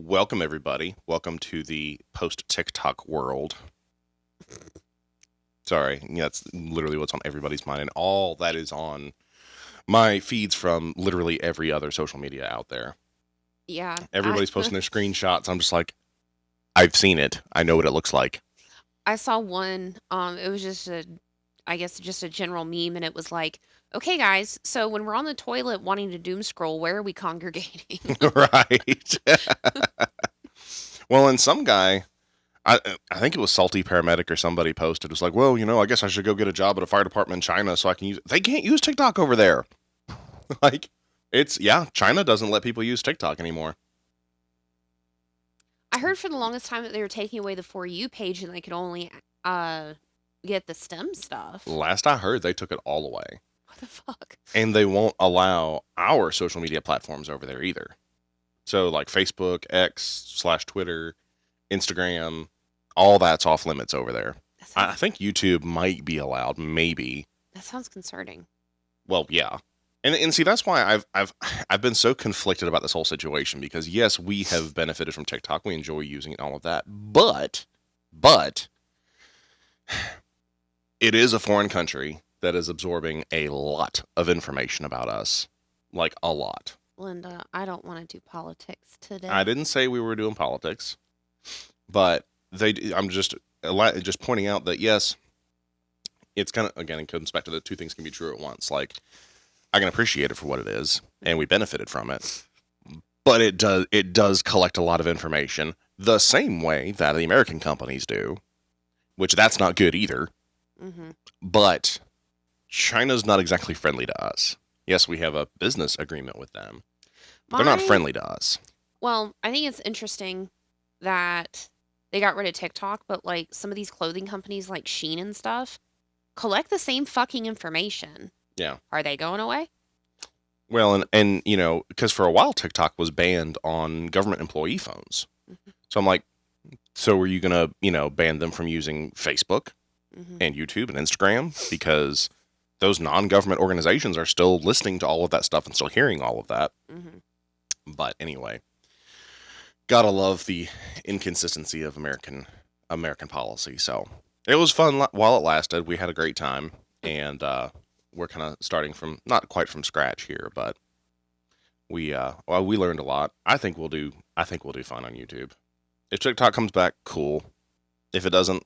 Welcome, everybody. Welcome to the post-TikTok world. Sorry, yeah, that's literally what's on everybody's mind, and all that is on my feeds from literally every other social media out there. Yeah, Everybody's posting their screenshots. I'm just like, I've seen it. I know what it looks like. I saw one. It was just I guess just a general meme, and it was like, okay, guys, so when we're on the toilet wanting to doom scroll, where are we congregating? Right. Well, and some guy, I think it was Salty Paramedic or somebody posted. It was like, well, I guess I should go get a job at a fire department in China so I can use. They can't use TikTok over there. Like, China doesn't let people use TikTok anymore. I heard for the longest time that they were taking away the For You page, and they could only uh get the STEM stuff. Last I heard, they took it all away. What the fuck? And they won't allow our social media platforms over there either. So, like Facebook, X/Twitter, Instagram, all that's off limits over there. That I sounds think YouTube might be allowed, maybe. that sounds concerning. Well, yeah. And see, that's why I've been so conflicted about this whole situation, because yes, we have benefited from TikTok. We enjoy using it and all of that. But it is a foreign country that is absorbing a lot of information about us. Like, a lot. Linda, I don't want to do politics I today. didn't say we were doing politics, but I'm just pointing out that yes, it's kind of, again, it comes back to the two things can be true at once. Like, I can appreciate it for what it is, and we benefited from it, but it does collect a lot of information the same way that the American companies do, which that's not good either. Mm-hmm. But China's not exactly friendly to us. Yes, we have a business agreement with them, but they're not My friendly to us. Well, I think it's interesting that they got rid of TikTok, but like some of these clothing companies like Shein and stuff collect the same fucking information. Yeah. Are they going away? Well, and because for a while TikTok was banned on government employee phones. Hmm. So I'm like, so are you gonna, ban them from using Facebook Hmm. and YouTube and Instagram, because those non-government organizations are still listening to all of that stuff and still hearing all of that. Hmm. But anyway, gotta love the inconsistency of American policy. So it was fun while it lasted. We had a great time, and we're kind of starting from not quite from scratch here, but we learned a lot. I think we'll do fine on YouTube. If TikTok comes back, cool. If it doesn't,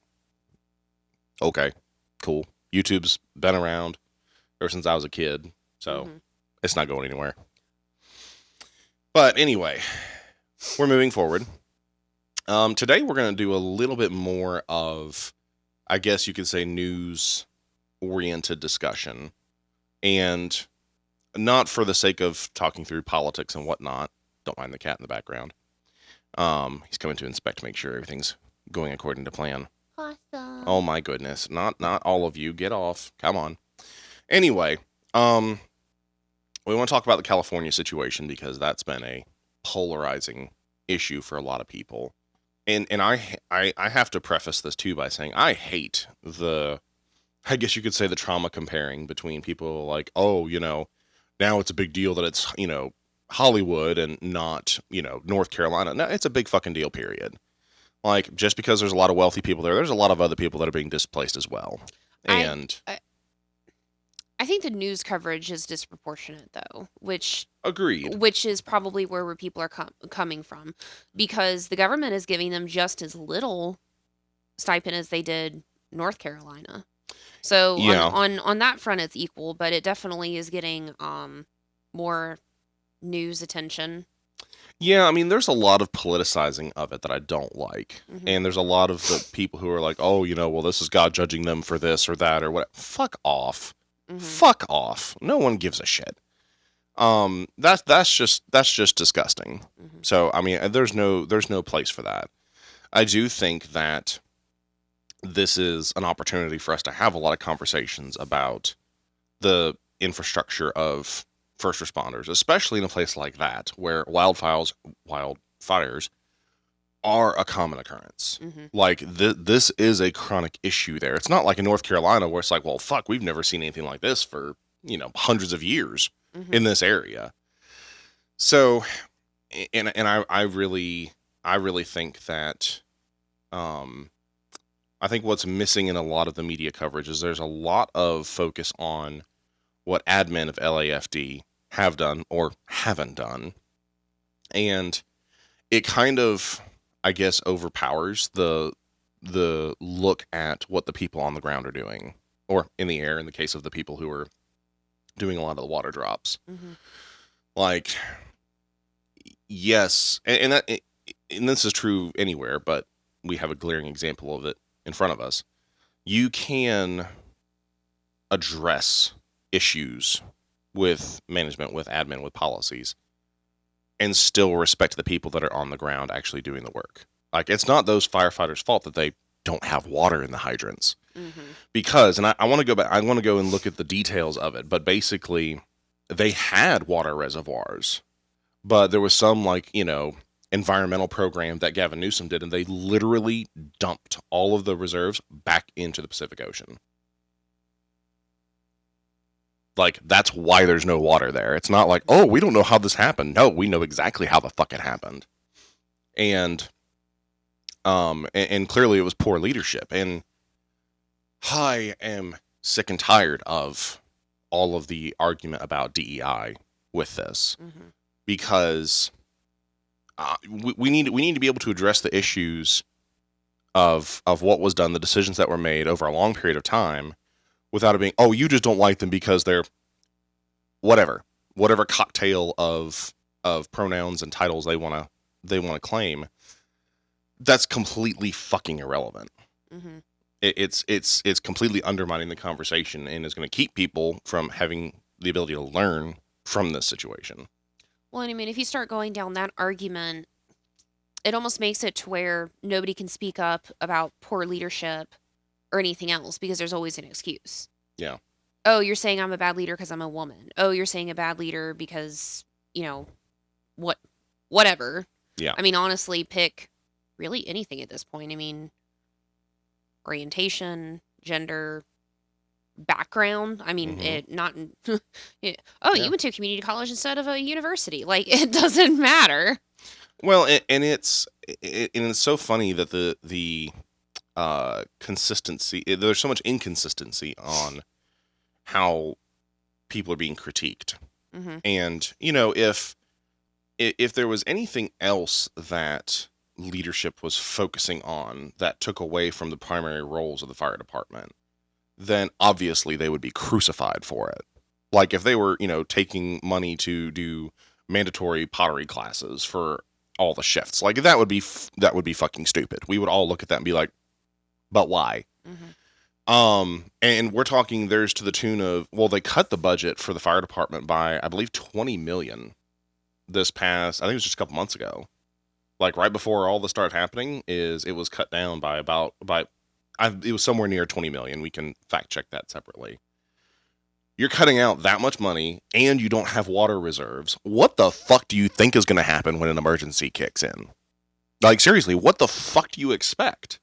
okay, cool. YouTube's been around ever since I was a kid, so Hmm. it's not going anywhere. But anyway, we're moving forward. Today we're going to do a little bit more of, I guess you could say, news oriented discussion, and not for the sake of talking through politics and whatnot. Don't mind the cat in the background. He's coming to inspect to make sure everything's going according to plan. Oh Awesome. my goodness. Not all of you. Get off. Come on. Anyway, um, we want to talk about the California situation because that's been a polarizing issue for a lot of people. And I have to preface this too by saying I hate I guess you could say, the trauma comparing between people like, oh, now it's a big deal that it's, Hollywood and not, North Carolina. No, it's a big fucking deal, period. Like, just because there's a lot of wealthy people there's a lot of other people that are being displaced as well. I, And I I think the news coverage is disproportionate though, agreed. which is probably where people are coming from, because the government is giving them just as little stipend as they did North Carolina. So on Yeah. on on that front, it's equal, but it definitely is getting more news attention. Yeah, I mean, there's a lot of politicizing of it that I don't like. Hmm. And there's a lot of the people who are like, oh, well, this is God judging them for this or that or what. Fuck off. Hmm. Fuck off. No one gives a shit. That's just disgusting. Hmm. So I mean, there's no place for that. I do think that this is an opportunity for us to have a lot of conversations about the infrastructure of first responders, especially in a place like that where wildfires are a common occurrence. Hmm. Like, this is a chronic issue there. It's not like in North Carolina where it's like, well, fuck, we've never seen anything like this for, hundreds of years Hmm. in this area. So, and I really, I really think that, I think what's missing in a lot of the media coverage is there's a lot of focus on what admin of LAFD have done or haven't done. And it kind of, I guess, overpowers the look at what the people on the ground are doing, or in the air in the case of the people who are doing a lot of the water drops. Mm-hmm. Like, yes, and this is true anywhere, but we have a glaring example of it in front of us. You can address issues with management, with admin, with policies, and still respect the people that are on the ground actually doing the work. Like, it's not those firefighters' fault that they don't have water in the hydrants. Mm-hmm. Because, and I want to go back, I want to go and look at the details of it, but basically, they had water reservoirs, but there was some, like, environmental program that Gavin Newsom did, and they literally dumped all of the reserves back into the Pacific Ocean. Like, that's why there's no water there. It's not like, oh, we don't know how this happened. No, we know exactly how the fuck it happened. And clearly it was poor leadership. And I am sick and tired of all of the argument about DEI with this, because we need to be able to address the issues of what was done, the decisions that were made over a long period of time, without it being, oh, you just don't like them because they're whatever cocktail of pronouns and titles they want to claim. That's completely fucking irrelevant. Mm-hmm. It's completely undermining the conversation and is going to keep people from having the ability to learn from this situation. Well, and I mean, if you start going down that argument, it almost makes it to where nobody can speak up about poor leadership or anything else because there's always an excuse. Yeah. Oh, you're saying I'm a bad leader because I'm a woman. Oh, you're saying a bad leader because, whatever. Yeah. I mean, honestly, pick really anything at this point. I mean, orientation, gender, background. I mean, it not. You went to a community college instead of a university. Like, it doesn't matter. Well, and it's so funny that the consistency. There's so much inconsistency on how people are being critiqued. Mm-hmm. And if there was anything else that leadership was focusing on that took away from the primary roles of the fire department, then obviously they would be crucified for it. Like, if they were, taking money to do mandatory pottery classes for all the shifts, like, that would be fucking stupid. We would all look at that and be like, but why? Mm-hmm. And we're talking, there's to the tune of, well, they cut the budget for the fire department by, I believe, $20 million this past, I think it was just a couple months ago. Like, right before all this started happening, it was cut down by it was somewhere near 20 million. We can fact check that separately. You're cutting out that much money and you don't have water reserves. What the fuck do you think is going to happen when an emergency kicks in? Like, seriously, what the fuck do you expect?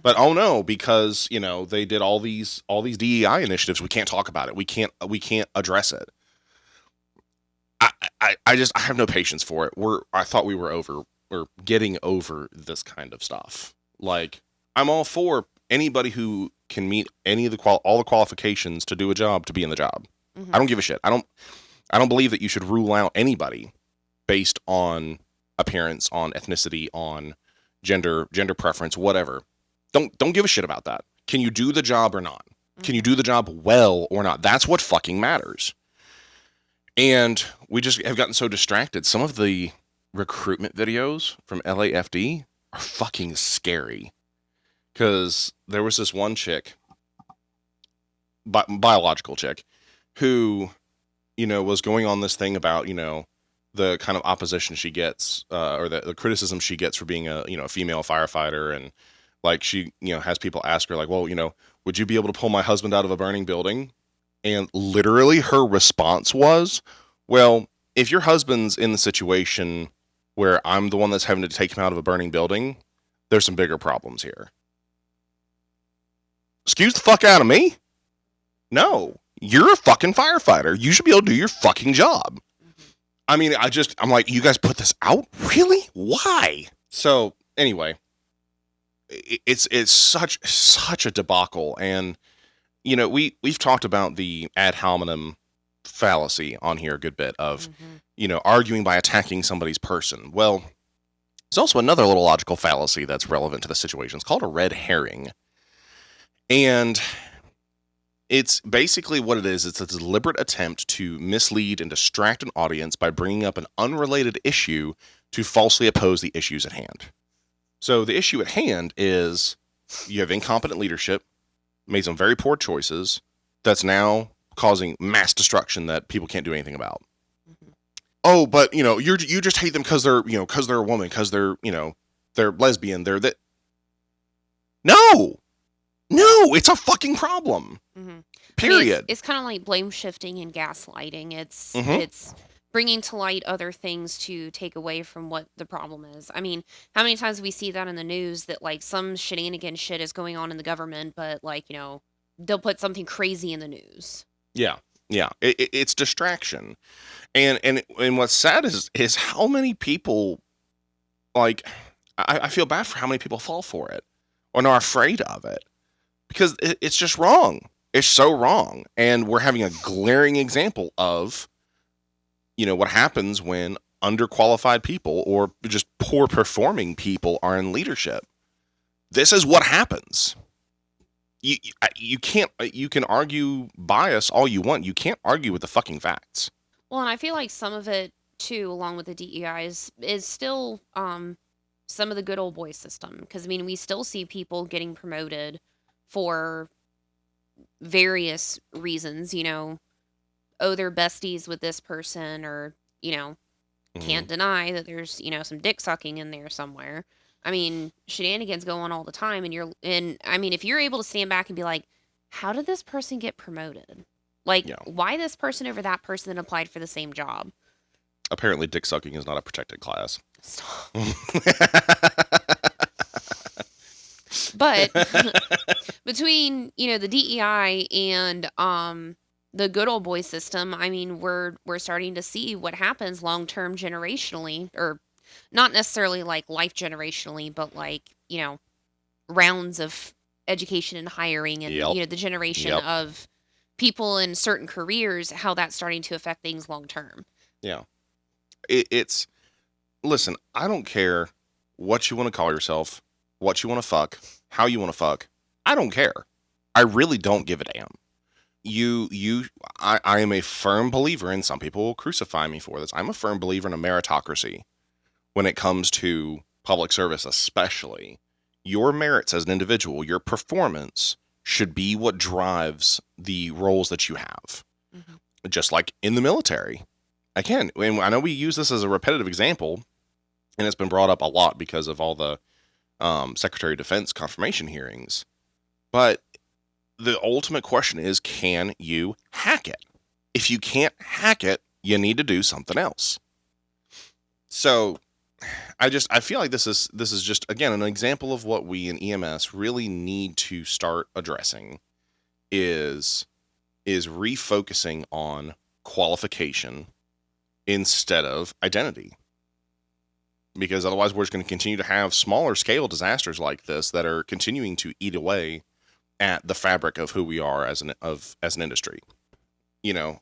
But oh no, because they did all these DEI initiatives, we can't talk about it. We can't address it. I have no patience for it. I thought we were getting over this kind of stuff. Like, I'm all for anybody who can meet any of all the qualifications to do a job to be in the job. Mm-hmm. I don't give a shit. I don't believe that you should rule out anybody based on appearance, on ethnicity, on gender preference, whatever. Don't give a shit about that. Can you do the job or not? Mm-hmm. Can you do the job well or not? That's what fucking matters. And we just have gotten so distracted. Some of the recruitment videos from LAFD are fucking scary. Because there was this one chick, biological chick, who, was going on this thing about, the kind of opposition she gets, or the criticism she gets for being a female firefighter. And, like, she, has people ask her, like, well, would you be able to pull my husband out of a burning building? And literally her response was, well, if your husband's in the situation where I'm the one that's having to take him out of a burning building, there's some bigger problems here. Excuse the fuck out of me? No, you're a fucking firefighter. You should be able to do your fucking job. I mean, I'm like, you guys put this out? Really? Why? So anyway, it's such a debacle, and we've talked about the ad hominem fallacy on here a good bit of arguing by attacking somebody's person. Well, there's also another little logical fallacy that's relevant to the situation. It's called a red herring, and it's basically what it is. It's a deliberate attempt to mislead and distract an audience by bringing up an unrelated issue to falsely oppose the issues at hand. So the issue at hand is you have incompetent leadership, made some very poor choices, that's now causing mass destruction that people can't do anything about. Mm-hmm. Oh, but you just hate them because they're a woman, because they're they're lesbian, they're that. No, it's a fucking problem. Mm-hmm. Period. I mean, it's kind of like blame shifting and gaslighting. It's bringing to light other things to take away from what the problem is. I mean, how many times we see that in the news that like some shenanigan shit is going on in the government, but like they'll put something crazy in the news. Yeah. It's distraction, and what's sad is how many people, like, I feel bad for how many people fall for it or are afraid of it, because it's just wrong. It's so wrong, and we're having a glaring example of what happens when underqualified people or just poor performing people are in leadership. This is what happens. You can argue bias all you want. You can't argue with the fucking facts. Well, and I feel like some of it too, along with the DEI, is still some of the good old boy system. Because I mean, we still see people getting promoted for various reasons. Oh, they're besties with this person, or can't deny that there's some dick sucking in there somewhere. I mean, shenanigans go on all the time, and I mean, if you're able to stand back and be like, how did this person get promoted? Like, why this person over that person that applied for the same job? Apparently, dick sucking is not a protected class. Stop. But between the DEI and the good old boy system, I mean, we're starting to see what happens long term generationally, or not necessarily like life generationally, but like rounds of education and hiring, and the generation of people in certain careers, how that's starting to affect things long term. Yeah, it's listen. I don't care what you want to call yourself, what you want to fuck, how you want to fuck. I don't care. I really don't give a damn. I am a firm believer, and some people will crucify me for this. I'm a firm believer in a meritocracy when it comes to public service, especially. Your merits as an individual, your performance should be what drives the roles that you have. Mm-hmm. Just like in the military. Again, and I know we use this as a repetitive example, and it's been brought up a lot because of all the Secretary of Defense confirmation hearings. But the ultimate question is, can you hack it? If you can't hack it, you need to do something else. So I feel like this is just, again, an example of what we in EMS really need to start addressing is refocusing on qualification instead of identity. Because otherwise we're just going to continue to have smaller scale disasters like this that are continuing to eat away at the fabric of who we are as an industry.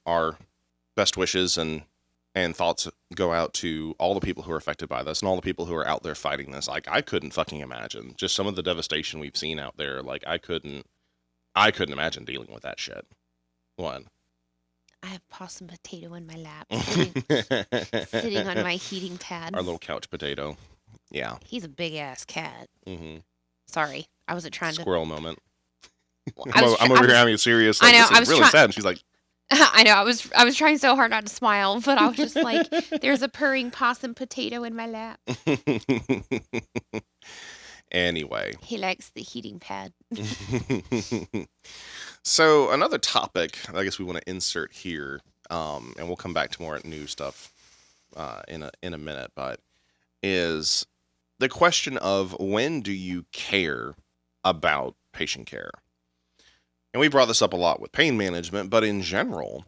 Our best wishes and thoughts go out to all the people who are affected by this and all the people who are out there fighting this. Like, I couldn't fucking imagine just some of the devastation we've seen out there. Like, I couldn't imagine dealing with that shit. One. I have possum potato in my lap, sitting on my heating pad. Our little couch potato. Yeah. He's a big ass cat. Mm-hmm. Sorry, I wasn't trying Squirrel moment. Well, I'm over here having a serious. Like, I know. I was really sad. And she's like, I know. I was trying so hard not to smile, but I was just like, "There's a purring possum potato in my lap." Anyway, he likes the heating pad. So another topic I guess we want to insert here, and we'll come back to more new stuff in a minute, but is the question of, when do you care about patient care? And we brought this up a lot with pain management, but in general,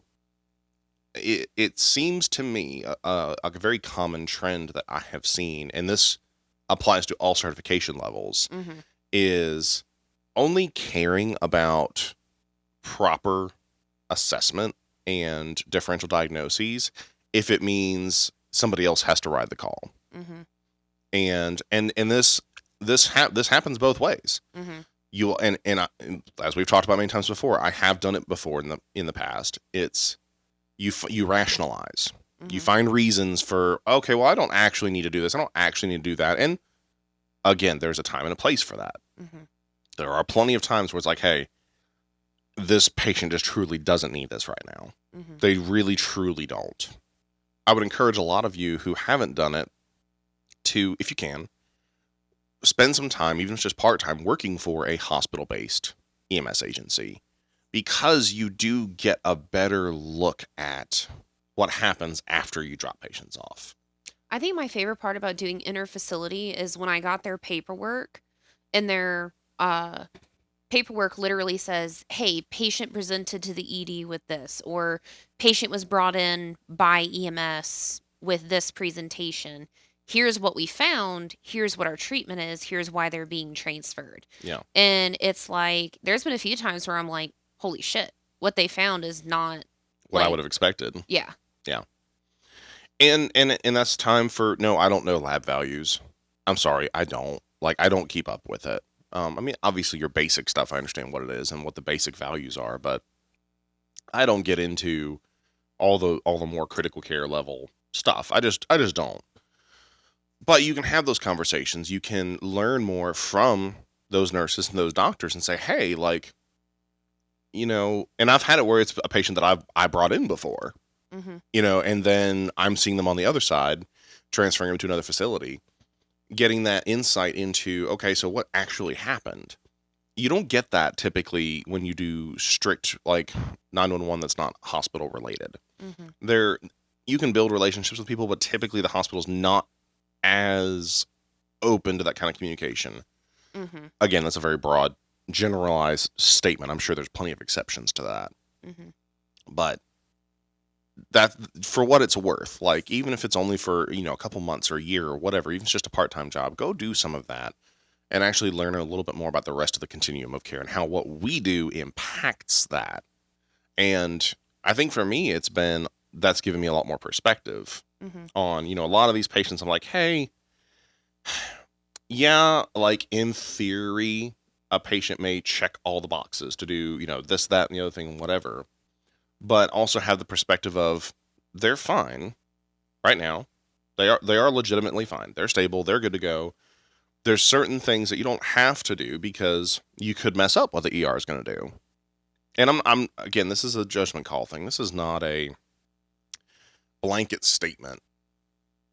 it seems to me a very common trend that I have seen, and this applies to all certification levels, Mm-hmm. is only caring about proper assessment and differential diagnoses if it means somebody else has to ride the call. Mm-hmm. And this happens both ways. Mm-hmm. And as we've talked about many times before, I have done it before in the past. It's you rationalize. You Mm-hmm. find reasons for, okay, well, I don't actually need to do this. I don't actually need to do that. And again, there's a time and a place for that. Mm-hmm. There are plenty of times where it's like, hey, this patient just truly doesn't need this right now. Mm-hmm. They really, truly don't. I would encourage a lot of you who haven't done it to, if you can, spend some time, even if it's just part-time, working for a hospital-based EMS agency, because you do get a better look at what happens after you drop patients off. I think my favorite part about doing inter-facility is when I got their paperwork, and their paperwork literally says, hey, patient presented to the ED with this, or patient was brought in by EMS with this presentation. Here's what we found. Here's what our treatment is. Here's why they're being transferred. Yeah. And it's like, there's been a few times where I'm like, holy shit, what they found is not What I like, would have expected. yeah. Yeah. And that's time for, no, I don't know lab values. I'm sorry, I don't. Like, I don't keep up with it. I mean, obviously your basic stuff, I understand what it is and what the basic values are, but I don't get into all the more critical care level stuff. I just don't. But you can have those conversations. You can learn more from those nurses and those doctors and say, hey, like, and I've had it where it's a patient that I brought in before, Mm-hmm. and then I'm seeing them on the other side, transferring them to another facility, getting that insight into, okay, so what actually happened? You don't get that typically when you do strict, like, 911 that's not hospital related. Mm-hmm. You can build relationships with people, but typically the hospital's not as open to that kind of communication. Mm-hmm. Again, that's a very broad, generalized statement. I'm sure there's plenty of exceptions to that. Mm-hmm. But that, for what it's worth, like, even if it's only for, a couple months or a year or whatever, even if it's just a part-time job, go do some of that and actually learn a little bit more about the rest of the continuum of care and how what we do impacts that. And I think for me, that's given me a lot more perspective Mm-hmm. on, a lot of these patients. I'm like, hey, yeah, like, in theory, a patient may check all the boxes to do, this, that, and the other thing, whatever, but also have the perspective of, they're fine right now. They are legitimately fine. They're stable. They're good to go. There's certain things that you don't have to do because you could mess up what the ER is going to do. And I'm again, this is a judgment call thing. This is not a blanket statement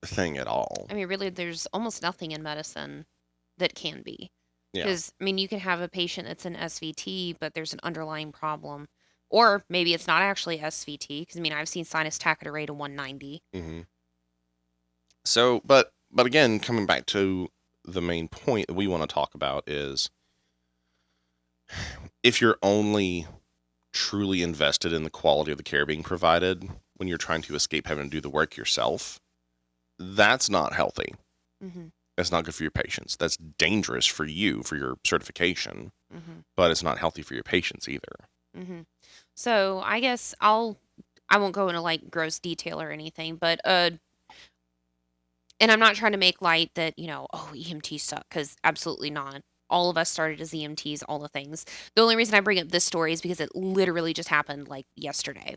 thing at all. I mean, really, there's almost nothing in medicine that can be. Yeah. Because, I mean, you can have a patient that's in SVT, but there's an underlying problem. Or maybe it's not actually SVT, because, I mean, I've seen sinus tachycardia rate of 190. Mm-hmm. So, but again, coming back to the main point that we want to talk about is, if you're only truly invested in the quality of the care being provided when you're trying to escape having to do the work yourself, that's not healthy. Mm-hmm. That's not good for your patients. That's dangerous for you, for your certification, Mm-hmm. but it's not healthy for your patients either. Mm-hmm. So I guess I won't go into like gross detail or anything, but and I'm not trying to make light that, oh, EMTs suck, because absolutely not. All of us started as EMTs, all the things. The only reason I bring up this story is because it literally just happened like yesterday.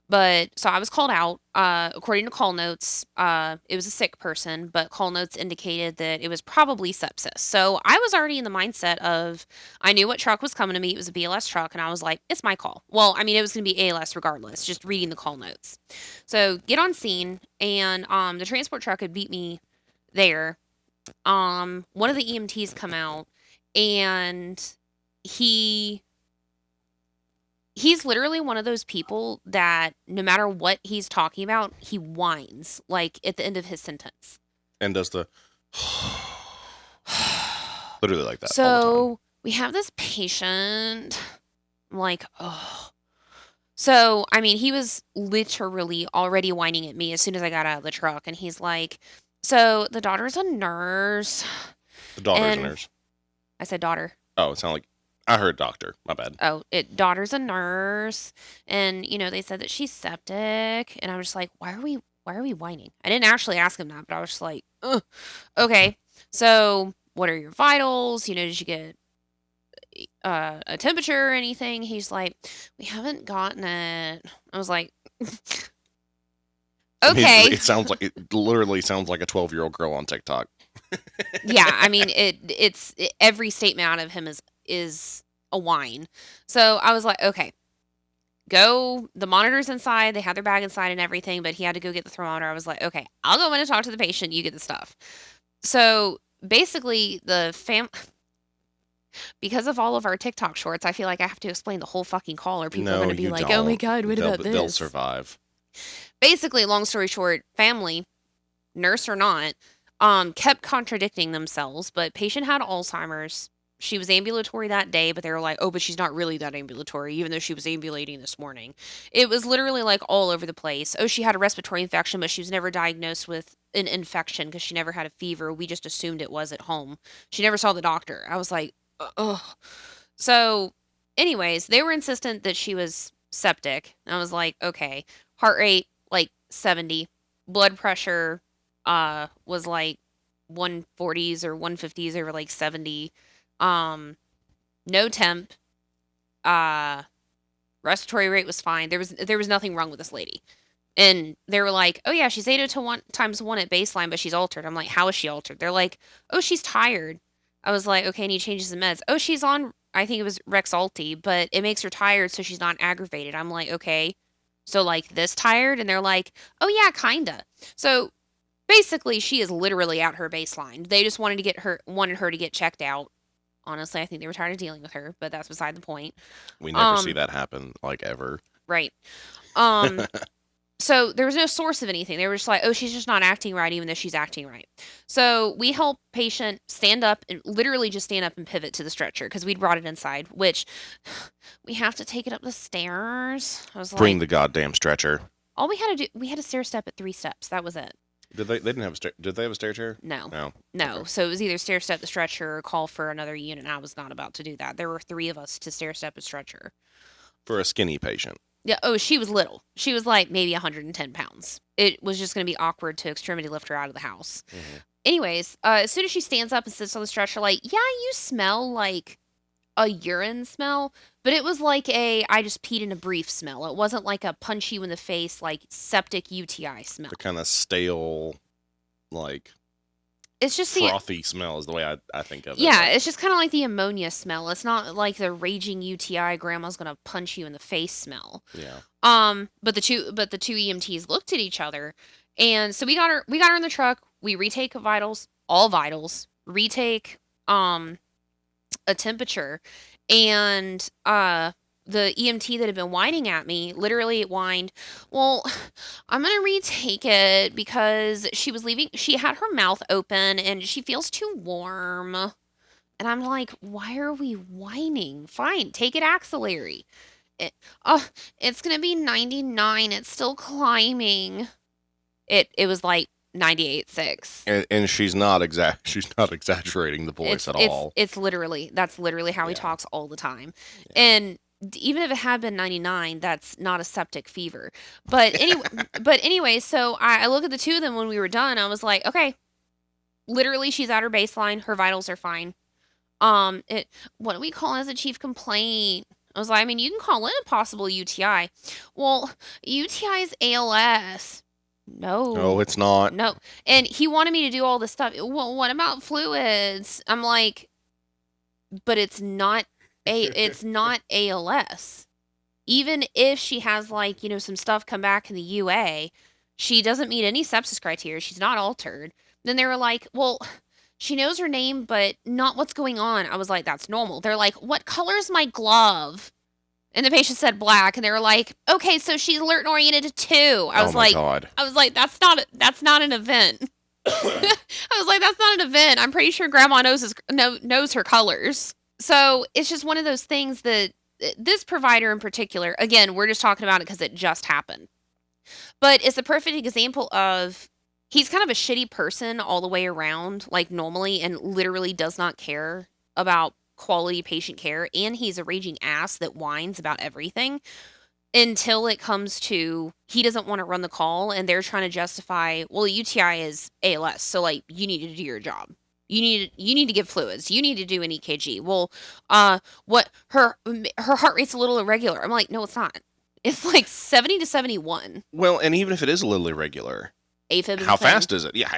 But so I was called out. According to call notes, it was a sick person, but call notes indicated that it was probably sepsis. So I was already in the mindset of, I knew what truck was coming to me. It was a BLS truck, and I was like, it's my call. Well, I mean, it was going to be ALS regardless, just reading the call notes. So get on scene, and the transport truck had beat me there. One of the EMTs come out, and he's literally one of those people that no matter what he's talking about, he whines like at the end of his sentence. And does the literally like that all the time. So we have this patient, I'm like, oh. So, I mean, he was literally already whining at me as soon as I got out of the truck, and he's like, So the daughter's a nurse, The daughter's a and nurse. I said daughter. Oh, it sounded like I heard doctor. My bad. Oh, daughter's a nurse, and they said that she's septic, and I was just like, why are we whining? I didn't actually ask him that, but I was just like, ugh, okay. So what are your vitals? Did you get a temperature or anything? He's like, we haven't gotten it. I was like, I mean, okay. it literally sounds like a 12-year-old girl on TikTok. Yeah, I mean every statement out of him is a whine. So I was like, okay, go. The monitor's inside. They had their bag inside and everything, but he had to go get the thermometer. I was like, okay, I'll go in and talk to the patient. You get the stuff. So basically, because of all of our TikTok shorts, I feel like I have to explain the whole fucking call, or people are No, going to be you like, "Oh my don't. god, what about this?" They'll survive. Basically, long story short, family, nurse or not, kept contradicting themselves. But patient had Alzheimer's. She was ambulatory that day, but they were like, "Oh, but she's not really that ambulatory, even though she was ambulating this morning." It was literally like all over the place. Oh, she had a respiratory infection, but she was never diagnosed with an infection because she never had a fever. We just assumed it was at home. She never saw the doctor. I was like, ugh. So, anyways, they were insistent that she was septic. I was like, okay. Heart rate like 70. Blood pressure was like 140s or 150s over like 70. No temp. Uh Respiratory rate was fine. There was nothing wrong with this lady. And they were like, "Oh yeah, she's 802 times 1 at baseline, but she's altered." I'm like, "How is she altered?" They're like, "Oh, she's tired." I was like, "Okay, any changes in meds?" "Oh, she's on, I think it was Rexulti, but it makes her tired so she's not aggravated." I'm like, "Okay. So like this tired?" And they're like, "Oh yeah, kinda." So basically, she is literally at her baseline. They just wanted her to get checked out. Honestly, I think they were tired of dealing with her, but that's beside the point. We never see Um, that happen, like, ever. right. Um, so there was no source of anything. They were just like, "Oh, she's just not acting right, even though she's acting right." So we help patient stand up and literally just stand up and pivot to the stretcher because we'd brought it inside, which we have to take it up the stairs. I was Bring like, the goddamn stretcher. all we had to do, we had a stair step at 3 steps. That was it. Did they? They didn't have a stair. Did they have a stair chair? No, No. no. Okay. So it was either stair step the stretcher or call for another unit. And I was not about to do that. There were 3 of us to stair step a stretcher. For a skinny patient. Yeah. Oh, she was little. She was like maybe 110 pounds. It was just going to be awkward to extremity lift her out of the house. Mm-hmm. Anyways, as soon as she stands up and sits on the stretcher, like, yeah, you smell like a urine smell, but it was like I just peed in a brief smell. It wasn't like a punch you in the face, like septic UTI smell. The kind of stale, like, It's just frothy smell is the way I think of it. yeah, Like, it's just kind of like the ammonia smell. It's not like the raging UTI grandma's gonna punch you in the face smell. yeah. But the two EMTs looked at each other, and so we got her in the truck. We retake vitals, all vitals, retake a temperature, and the EMT that had been whining at me literally whined, "Well, I'm gonna retake it because she had her mouth open and she feels too warm." And I'm like, "Why are we whining? Fine, take it axillary." It, oh, it's gonna be 99. It's still climbing. It was like 98.6. And she's not exaggerating the voice at all. It's literally that's literally how he Yeah. talks all the time. Yeah. And even if it had been 99, that's not a septic fever. But anyway, so I look at the two of them when we were done. I was like, okay, literally, she's at her baseline. Her vitals are fine. What do we call as a chief complaint? I was like, I mean, you can call in a possible UTI. Well, UTI is ALS. No, No, it's not. no. And he wanted me to do all this stuff. Well, what about fluids? I'm like, but it's not ALS. Even if she has like, some stuff come back in the UA, she doesn't meet any sepsis criteria. She's not altered. Then they were like, well, she knows her name, but not what's going on. I was like, that's normal. They're like, what color is my glove? And the patient said black, and they were like, okay, so she's alert and oriented to 2. Oh my God. I was like, that's not an event. I was like, that's not an event. I'm pretty sure grandma knows her colors. So it's just one of those things that this provider in particular, again, we're just talking about it because it just happened. But it's a perfect example of he's kind of a shitty person all the way around, like normally, and literally does not care about quality patient care. And he's a raging ass that whines about everything until it comes to he doesn't want to run the call and they're trying to justify, well, UTI is ALS, so like you need to do your job. You need to give fluids. You need to do an EKG. Well, what her heart rate's a little irregular. I'm like, no, it's not. It's like 70 to 71. Well, and even if it is a little irregular, AFib is how a thing. fast is it? Yeah,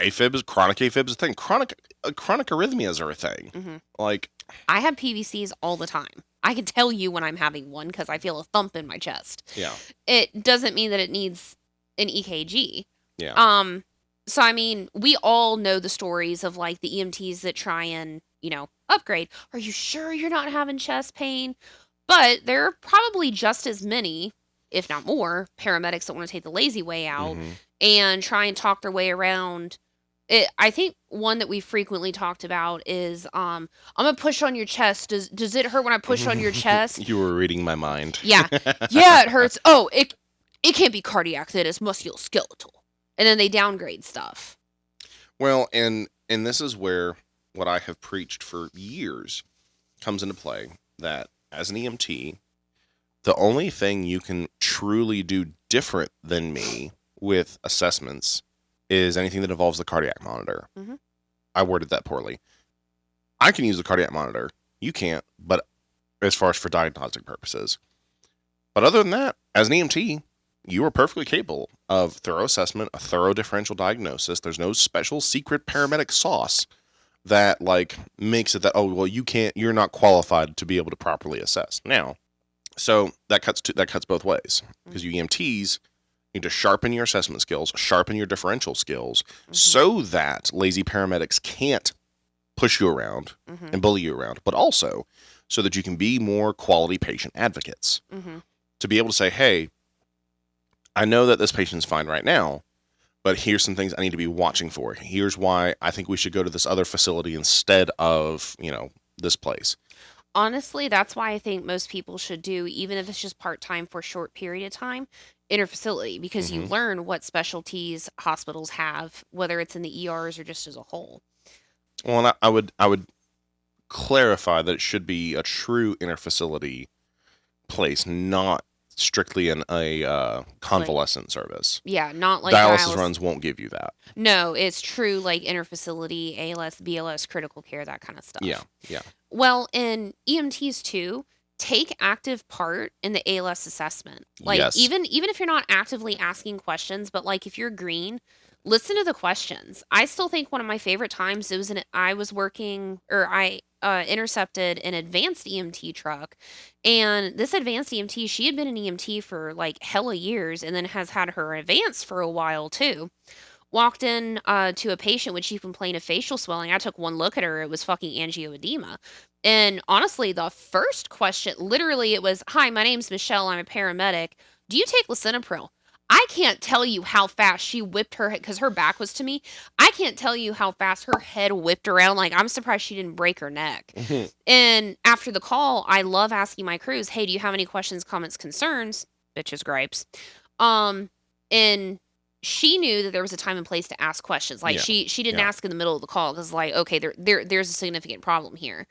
chronic AFib is a thing. Chronic arrhythmias are a thing. Mm-hmm. Like, I have PVCs all the time. I can tell you when I'm having one because I feel a thump in my chest. yeah, It doesn't mean that it needs an EKG. yeah. So I mean, we all know the stories of like the EMTs that try and, upgrade. Are you sure you're not having chest pain? But there are probably just as many, if not more, paramedics that want to take the lazy way out Mhm. and try and talk their way around it. I think one that we frequently talked about is I'm gonna push on your chest. Does it hurt when I push on your chest? You were reading my mind. Yeah. Yeah, it hurts. Oh, it can't be cardiac, then it's musculoskeletal. And then they downgrade stuff. Well, and this is where what I have preached for years comes into play, that as an EMT, the only thing you can truly do different than me with assessments is anything that involves the cardiac monitor. Mhm. I worded that poorly. I can use the cardiac monitor. You can't, but as far as for diagnostic purposes. But other than that, as an EMT, you are perfectly capable of thorough assessment, a thorough differential diagnosis. There's no special secret paramedic sauce that like makes it that, oh, well, you're not qualified to be able to properly assess. Now, so that cuts both ways, because you EMTs need to sharpen your assessment skills, sharpen your differential skills, so that lazy paramedics can't push you around and bully you around, but also so that you can be more quality patient advocates. To be able to say, hey, I know that this patient's fine right now, but here's some things I need to be watching for. Here's why I think we should go to this other facility instead of, this place. Honestly, that's why I think most people should do, even if it's just part-time for a short period of time, interfacility, because you learn what specialties hospitals have, whether it's in the ERs or just as a whole. Well, and I would clarify that it should be a true interfacility place, not strictly a convalescent service. Yeah, not like Dialysis runs won't give you that. No, it's true like interfacility, ALS, BLS, critical care, that kind of stuff. Yeah, yeah. Well, in EMTs too, take active part in the ALS assessment. Like Yes. even if you're not actively asking questions, but like if you're green, listen to the questions. I still think one of my favorite times it was I was working, or I intercepted an advanced EMT truck, and this advanced EMT, she had been an EMT for like hella years and then has had her advanced for a while too. Walked in to a patient when she complained of facial swelling. I took one look at her. It was fucking angioedema. And honestly, the first question, literally, it was, "Hi, my name's Michelle. I'm a paramedic. Do you take lisinopril?" I can't tell you how fast she whipped her head because her back was to me. I can't tell you how fast her head whipped around. Like, I'm surprised she didn't break her neck. And after the call, I love asking my crews, "Hey, do you have any questions, comments, concerns?" Bitches gripes. And she knew that there was a time and place to ask questions. Like Yeah. she didn't Yeah. ask in the middle of the call because like, okay, there's a significant problem here.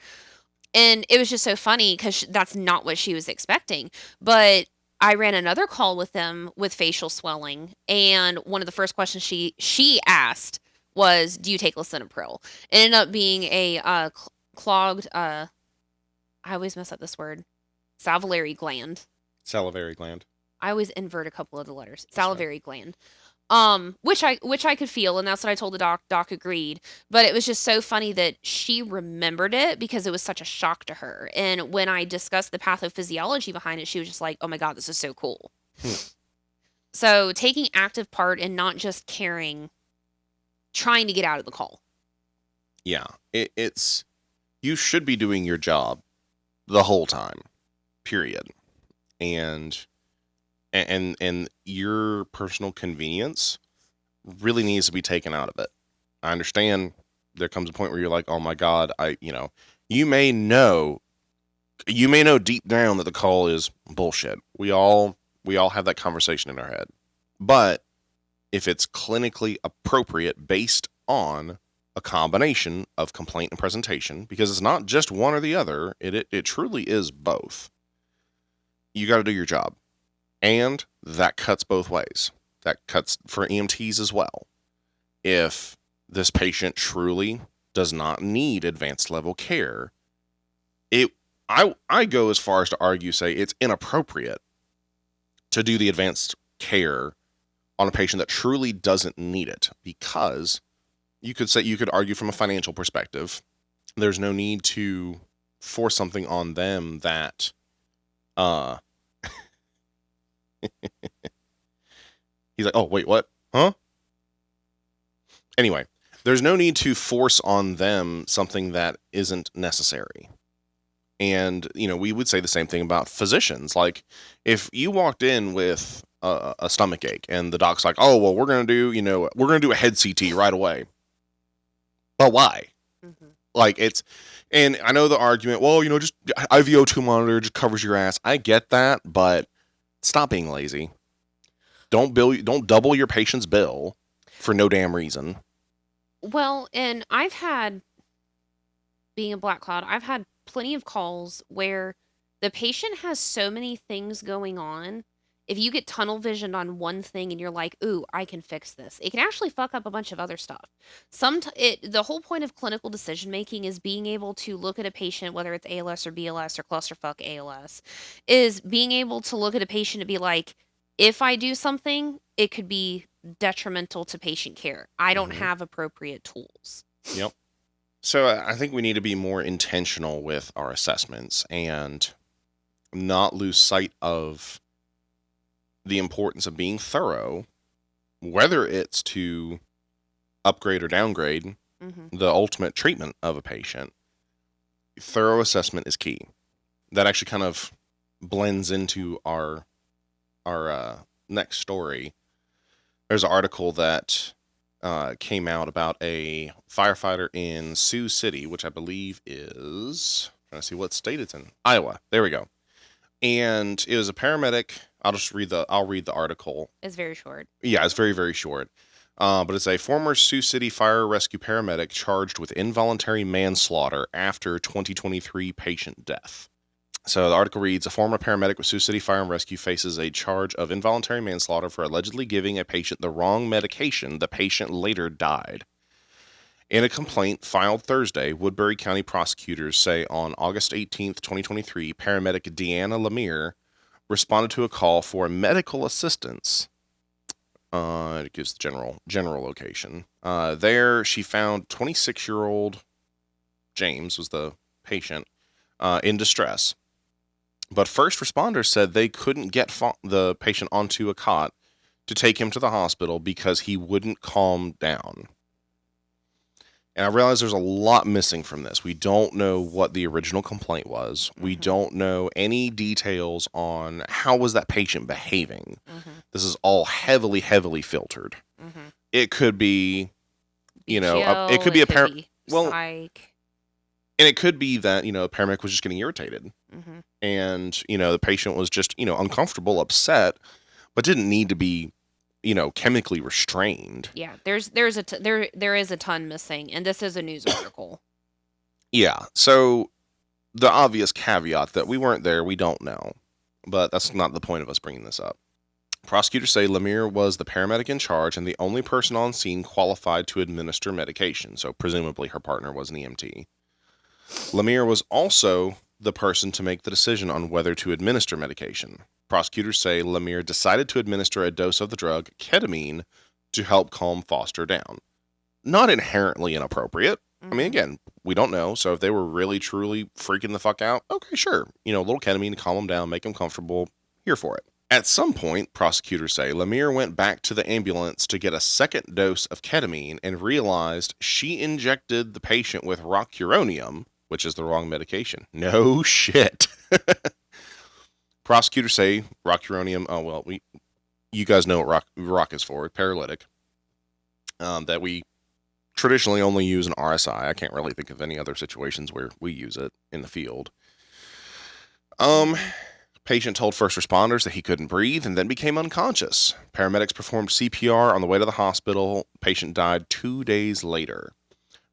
And it was just so funny because that's not what she was expecting. But I ran another call with them with facial swelling, and one of the first questions she asked was, "Do you take lisinopril?" It ended up being a clogged. I always mess up this word. Salivary gland. Salivary gland. I always invert a couple of the letters. That's right. Salivary gland. Which I could feel, and that's what I told the doc. Doc agreed, but it was just so funny that she remembered it because it was such a shock to her. And when I discussed the pathophysiology behind it, she was just like, "Oh my god, this is so cool." So taking active part and not just caring, trying to get out of the call. Yeah, it's you should be doing your job the whole time, period, and your personal convenience really needs to be taken out of it. I understand there comes a point where you're like, oh my god, you may know deep down that the call is bullshit. We all have that conversation in our head, but if it's clinically appropriate based on a combination of complaint and presentation, because it's not just one or the other. It truly is both. You got to do your job. And that cuts both ways. That cuts for EMTs as well. If this patient truly does not need advanced level care, I go as far as to argue, say it's inappropriate to do the advanced care on a patient that truly doesn't need it, because you could argue from a financial perspective, there's no need to force something on them that he's like, oh wait, what? Huh? Anyway, there's no need to force on them something that isn't necessary. And, we would say the same thing about physicians. Like, if you walked in with a stomach ache and the doc's like, oh, well, we're going to do a head CT right away. But why? Mm-hmm. Like, and I know the argument, well, just IVO2 monitor just covers your ass. I get that, but stop being lazy. Don't double your patient's bill for no damn reason. Well, and being a Black Cloud, I've had plenty of calls where the patient has so many things going on. If you get tunnel visioned on one thing and you're like, ooh, I can fix this, it can actually fuck up a bunch of other stuff. The whole point of clinical decision making is being able to look at a patient, whether it's ALS or BLS or clusterfuck ALS, is being able to look at a patient and be like, if I do something, it could be detrimental to patient care. I don't have appropriate tools. Yep. So I think we need to be more intentional with our assessments and not lose sight of the importance of being thorough, whether it's to upgrade or downgrade the ultimate treatment of a patient. Thorough assessment is key. That actually kind of blends into our next story. There's an article that came out about a firefighter in Sioux City, which I believe is, I'm trying to see what state it's in. Iowa. There we go. And it was a paramedic. I'll read the article. It's very short. Yeah, it's very, very short. But it's a former Sioux City fire rescue paramedic charged with involuntary manslaughter after 2023 patient death. So the article reads, a former paramedic with Sioux City Fire and Rescue faces a charge of involuntary manslaughter for allegedly giving a patient the wrong medication. The patient later died. In a complaint filed Thursday, Woodbury County prosecutors say on August 18th, 2023, paramedic Deanna Lemire responded to a call for medical assistance. It gives the general location. There, she found 26-year-old James was the patient in distress. But first responders said they couldn't get the patient onto a cot to take him to the hospital because he wouldn't calm down. And I realize there's a lot missing from this. We don't know what the original complaint was. We don't know any details on how was that patient behaving. This is all heavily, heavily filtered. It could be, it could be psych. And it could be that, a paramedic was just getting irritated. And, the patient was just, uncomfortable, upset, but didn't need to be, chemically restrained. Yeah, there is a ton missing, and this is a news article. Yeah, so the obvious caveat that we weren't there, we don't know. But that's not the point of us bringing this up. Prosecutors say Lemire was the paramedic in charge and the only person on scene qualified to administer medication, so presumably her partner was an EMT. Lemire was also the person to make the decision on whether to administer medication. Prosecutors say Lemire decided to administer a dose of the drug, ketamine, to help calm Foster down. Not inherently inappropriate. I mean, again, we don't know, so if they were really, truly freaking the fuck out, okay, sure. A little ketamine to calm them down, make them comfortable, here for it. At some point, prosecutors say, Lemire went back to the ambulance to get a second dose of ketamine and realized she injected the patient with Rocuronium, which is the wrong medication. No shit. Prosecutors say Rocuronium, you guys know what rock is for, paralytic, that we traditionally only use in RSI. I can't really think of any other situations where we use it in the field. Patient told first responders that he couldn't breathe and then became unconscious. Paramedics performed CPR on the way to the hospital. Patient died 2 days later.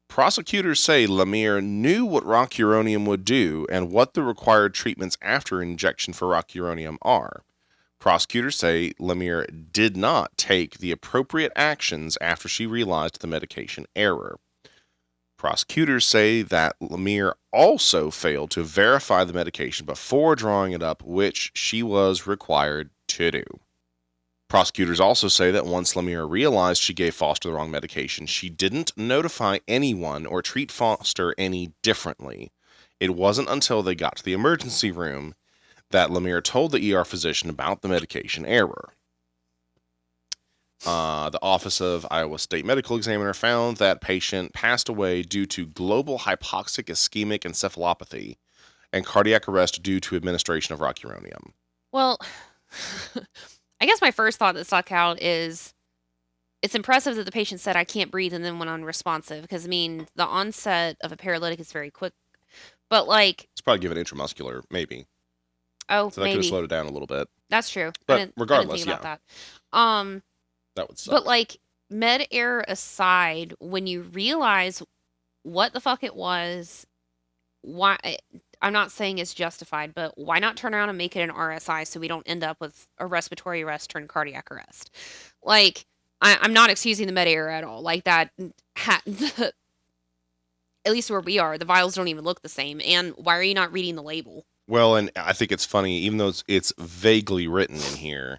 Prosecutors say Lemire knew what rocuronium would do and what the required treatments after injection for rocuronium are. Prosecutors say Lemire did not take the appropriate actions after she realized the medication error. Prosecutors say that Lemire also failed to verify the medication before drawing it up, which she was required to do. Prosecutors also say that once Lemire realized she gave Foster the wrong medication, she didn't notify anyone or treat Foster any differently. It wasn't until they got to the emergency room that Lemire told the ER physician about the medication error. The Office of Iowa State Medical Examiner found that patient passed away due to global hypoxic ischemic encephalopathy and cardiac arrest due to administration of rocuronium. Well, I guess my first thought that stuck out is it's impressive that the patient said, "I can't breathe," and then went unresponsive. Because, I mean, the onset of a paralytic is very quick. But, like, It's probably given intramuscular, maybe. oh, So that could have maybe. slowed it down a little bit. That's true. But regardless, I didn't think about yeah. that. That would suck. But, like, med error aside, when you realize what the fuck it was, why... I'm not saying it's justified, but why not turn around and make it an RSI so we don't end up with a respiratory arrest turned cardiac arrest? Like, I'm not excusing the med error at all. Like, that... at least where we are, the vials don't even look the same. And why are you not reading the label? Well, and I think it's funny, even though it's vaguely written in here,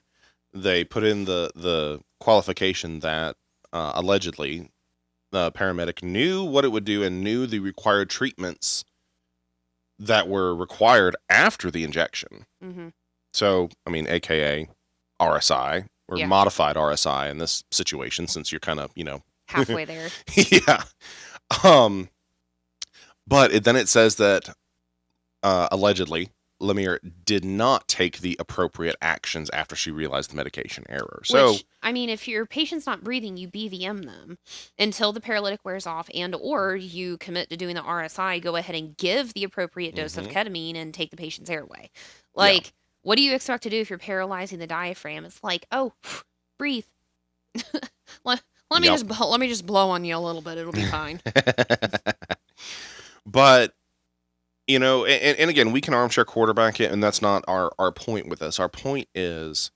they put in the qualification that allegedly the paramedic knew what it would do and knew the required treatments that were required after the injection. Mm-hmm. So, I mean, AKA RSI, or Yeah. modified RSI in this situation, since you're kind of, Halfway there. yeah. But then it says that allegedly Lemire did not take the appropriate actions after she realized the medication error. So, Which, I mean, if your patient's not breathing, you BVM them until the paralytic wears off, and or you commit to doing the RSI, go ahead and give the appropriate dose of ketamine and take the patient's airway. Like, what do you expect to do if you're paralyzing the diaphragm? It's like, oh, breathe. let me just blow on you a little bit. It'll be fine. But and again, we can armchair quarterback it, and that's not our point with this. Our point is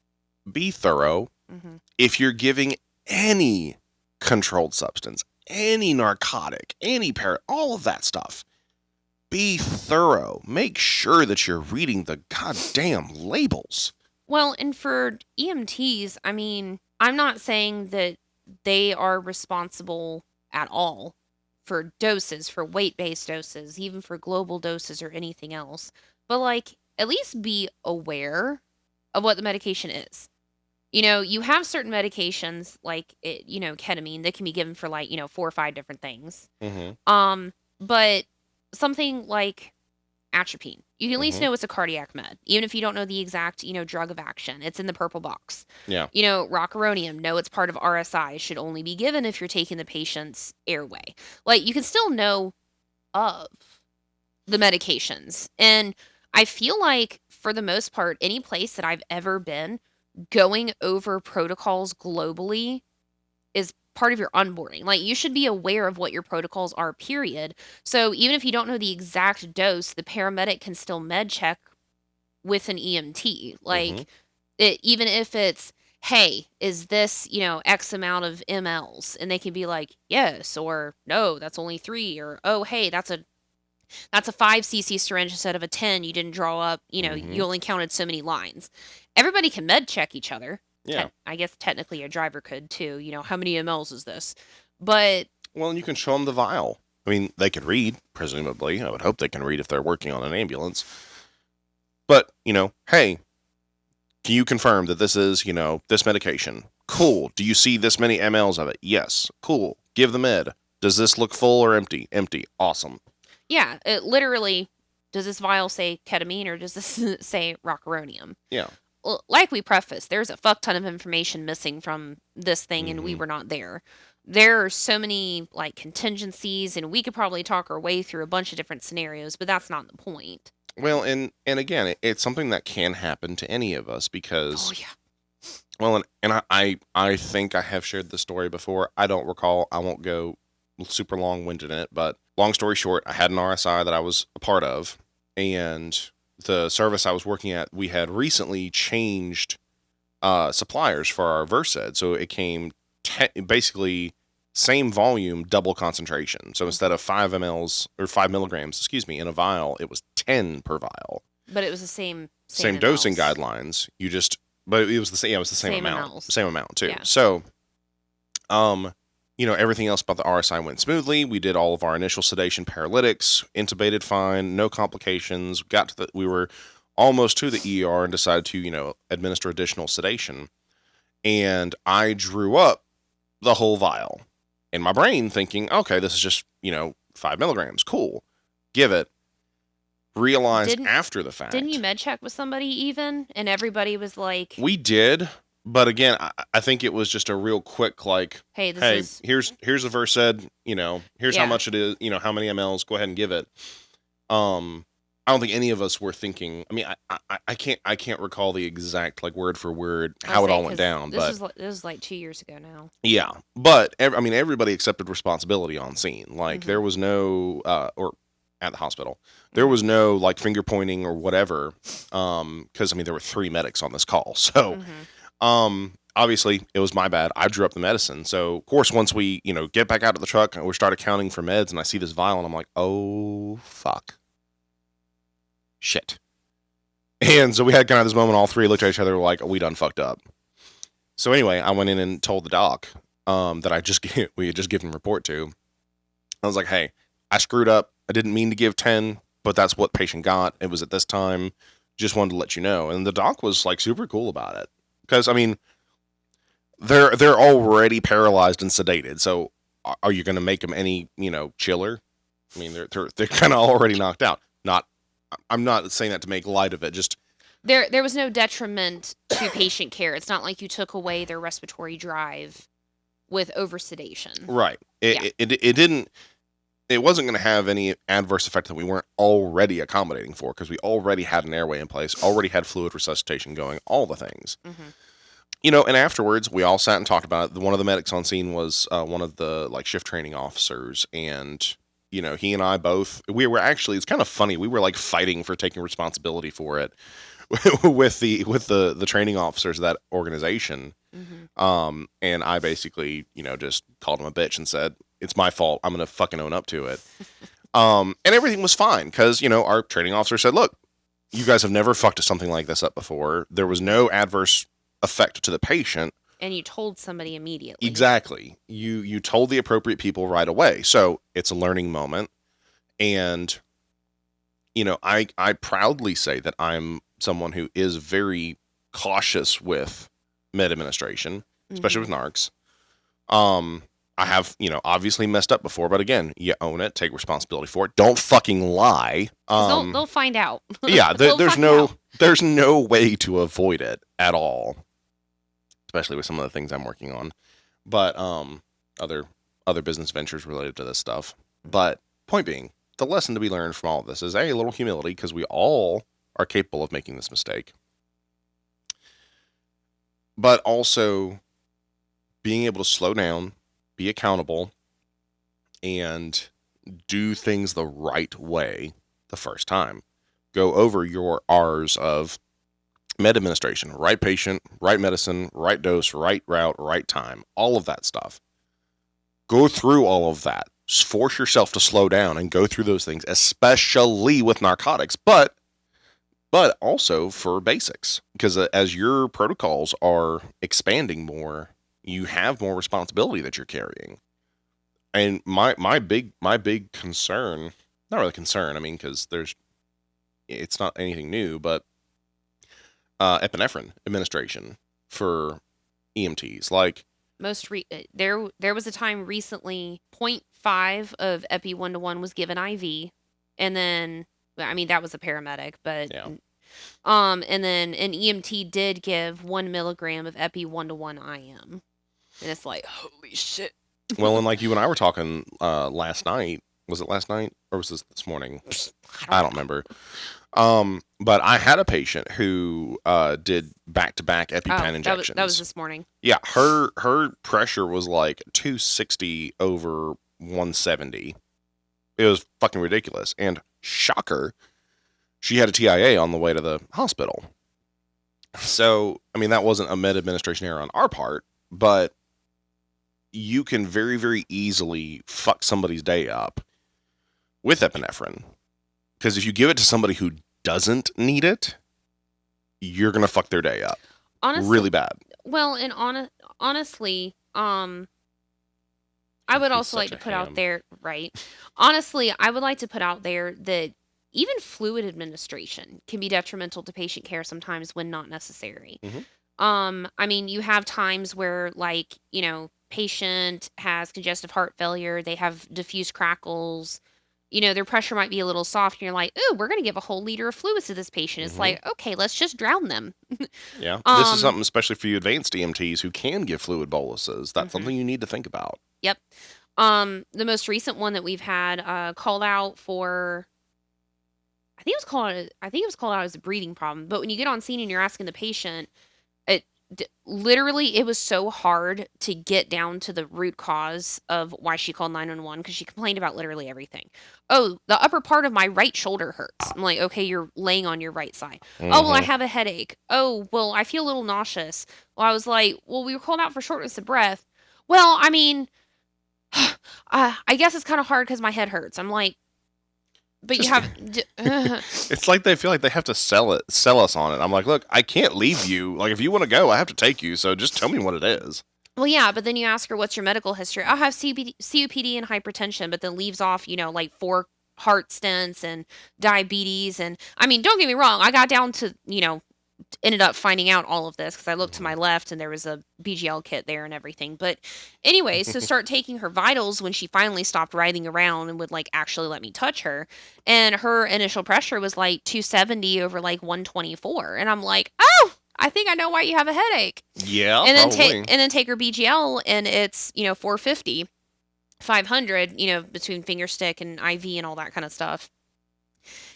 be thorough. Mm-hmm. If you're giving any controlled substance, any narcotic, all of that stuff, be thorough. Make sure that you're reading the goddamn labels. Well, and for EMTs, I mean, I'm not saying that they are responsible at all for doses, for weight-based doses, even for global doses or anything else. But, like, at least be aware of what the medication is. You have certain medications, like, ketamine, that can be given for, like, 4 or 5 different things. Mm-hmm. But something like atropine, you can at least know it's a cardiac med, even if you don't know the exact, drug of action. It's in the purple box. Yeah. Rocuronium, know it's part of RSI, should only be given if you're taking the patient's airway. Like, you can still know of the medications. And I feel like, for the most part, any place that I've ever been, going over protocols globally is part of your onboarding. Like, you should be aware of what your protocols are, period. So even if you don't know the exact dose, the paramedic can still med check with an EMT. Like, even if it's, hey, is this, X amount of mLs? And they can be like, yes, or no, that's only 3, or, oh, hey, that's a 5 cc syringe instead of a 10. You didn't draw up, you only counted so many lines. Everybody can med check each other. Yeah. I guess technically a driver could too. How many mLs is this? But... Well, and you can show them the vial. I mean, they can read, presumably. I would hope they can read if they're working on an ambulance. But, hey, can you confirm that this is, this medication? Cool. Do you see this many mLs of it? Yes. Cool. Give the med. Does this look full or empty? Empty. Awesome. Yeah. It literally, does this vial say ketamine or does this say rocuronium? Yeah. Like we prefaced, there's a fuck ton of information missing from this thing, and we were not there. There are so many, like, contingencies, and we could probably talk our way through a bunch of different scenarios, but that's not the point. Well, and again, it's something that can happen to any of us Oh because, yeah. well, and I think I have shared the story before. I don't recall. I won't go super long-winded in it, but long story short, I had an RSI that I was a part of, and the service I was working at, we had recently changed suppliers for our Versed, so it came basically same volume, double concentration. So instead of 5 mLs or 5 milligrams, excuse me, in a vial, it was 10 per vial. But it was the same Same dosing mLs. guidelines. You just, but it was the same. Yeah, it was the Same mLs. same amount too. Yeah. So, everything else about the RSI went smoothly. We did all of our initial sedation, paralytics, intubated fine, no complications. We were almost to the ER and decided to, administer additional sedation. And I drew up the whole vial in my brain thinking, okay, this is just, 5 milligrams. Cool. Give it. Realized Didn't after the fact. didn't you med check with somebody even? And everybody was like, We did, but again, I think it was just a real quick, like, hey, this hey, is here's the Versed, here's how Yeah. much it is, how many mLs, go ahead and give it. I don't think any of us were thinking. I mean, I can't recall the exact, like, word for word how it all went down, but this is like 2 years ago now. yeah. But everybody accepted responsibility on scene. Like, there was no or at the hospital, there was no, like, finger pointing or whatever. Because there were 3 medics on this call, so obviously it was my bad. I drew up the medicine. So of course, once we get back out of the truck and we start accounting for meds, and I see this vial, and I'm like, oh fuck, shit. And so we had kind of this moment. All 3 looked at each other like, we done fucked up. So anyway, I went in and told the doc that we had just given a report to. I was like, hey, I screwed up. I didn't mean to give 10, but that's what patient got. It was at this time. Just wanted to let you know. And the doc was like super cool about it. Because they're already paralyzed and sedated. So are you going to make them any, chiller? I mean, they're kind of already knocked out. I'm not saying that to make light of it. Just There was no detriment to patient care. It's not like you took away their respiratory drive with oversedation. right. It didn't. It wasn't going to have any adverse effect that we weren't already accommodating for, because we already had an airway in place, already had fluid resuscitation going, all the things. And afterwards, we all sat and talked about it. One of the medics on scene was one of the, like, shift training officers, and he and I both, we were actually, it's kind of funny, we were like fighting for taking responsibility for it with the training officers of that organization. And I basically, just called him a bitch and said, it's my fault. I'm gonna fucking own up to it. And everything was fine because our training officer said, look, you guys have never fucked something like this up before. There was no adverse effect to the patient. And you told somebody immediately. Exactly. You told the appropriate people right away. So it's a learning moment. And I proudly say that I'm someone who is very cautious with med administration, especially with narcs. I have, obviously messed up before, but again, you own it, take responsibility for it. Don't fucking lie. They'll find out. Yeah, there's no way to avoid it at all, especially with some of the things I'm working on. But other business ventures related to this stuff. But point being, the lesson to be learned from all of this is a little humility, because we all are capable of making this mistake. But also being able to slow down, be accountable, and do things the right way the first time. Go over your R's of med administration, right patient, right medicine, right dose, right route, right time, all of that stuff. Go through all of that. Just force yourself to slow down and go through those things, especially with narcotics, but also for basics, because as your protocols are expanding more, you have more responsibility that you're carrying. And my big concern, not really concern, because it's not anything new, but epinephrine administration for EMTs. Like, there was a time recently 0.5 of epi 1-to-1 was given IV, and then that was a paramedic, but yeah. And then an EMT did give 1 milligram of epi 1-to-1 IM, and it's like, holy shit. Well, and like you and I were talking last night, Was it last night or was this morning? I I don't don't remember. But I had a patient who did back-to-back Oh, EpiPen that was injections. this morning. Yeah, her pressure was like 260 over 170. It was fucking ridiculous. And shocker, she had a TIA on the way to the hospital. So, I mean, that wasn't a med administration error on our part, but you can very, very easily fuck somebody's day up with epinephrine. Because if you give it to somebody who doesn't need it, you're going to fuck their day up. Honestly, really bad. Well, and honestly, I would He's also like such to a put out ham. there, right? Honestly, I would like to put out there that even fluid administration can be detrimental to patient care sometimes when not necessary. Mhm. I mean, you have times where, like, patient has congestive heart failure, they have diffuse crackles, their pressure might be a little soft, and you're like, "Ooh, we're gonna give a whole liter of fluids to this patient." It's Mhm. like, okay, let's just drown them. Yeah. This is Um, something especially for you advanced EMTs who can give fluid boluses. That's mhm. something you need to think about. Yep. The most recent one that we've had called out for, I think it was called out as a breathing problem. But when you get on scene and you're asking the patient, it literally it was so hard to get down to the root cause of why she called 911 because she complained about literally everything. Oh, the upper part of my right shoulder hurts. I'm like, okay, you're laying on your right side. Oh, well, I Mhm. have a headache. Oh, well, I feel a little nauseous. Well, I was like, well, we were called out for shortness of breath. Well, I mean, I guess it's kind of hard because my head hurts. I'm like, but you Just have. it's like they feel like they have to sell us on it. I'm like, look, I can't leave you. Like, if you want to go, I have to take you. So just tell me what it is. Well, yeah, but then you ask her, what's your medical history? I have COPD and hypertension, but then leaves off, like 4 heart stents and diabetes. And I mean, don't get me wrong, I got down to, ended up finding out all of this because I looked to my left and there was a BGL kit there and everything. But anyways, so start taking her vitals when she finally stopped writhing around and would like actually let me touch her. And her initial pressure was like 270 over like 124. And I'm like, oh, I think I know why you have a headache. Yeah, And then probably. take her BGL and it's 450, 500, between finger stick and IV and all that kind of stuff.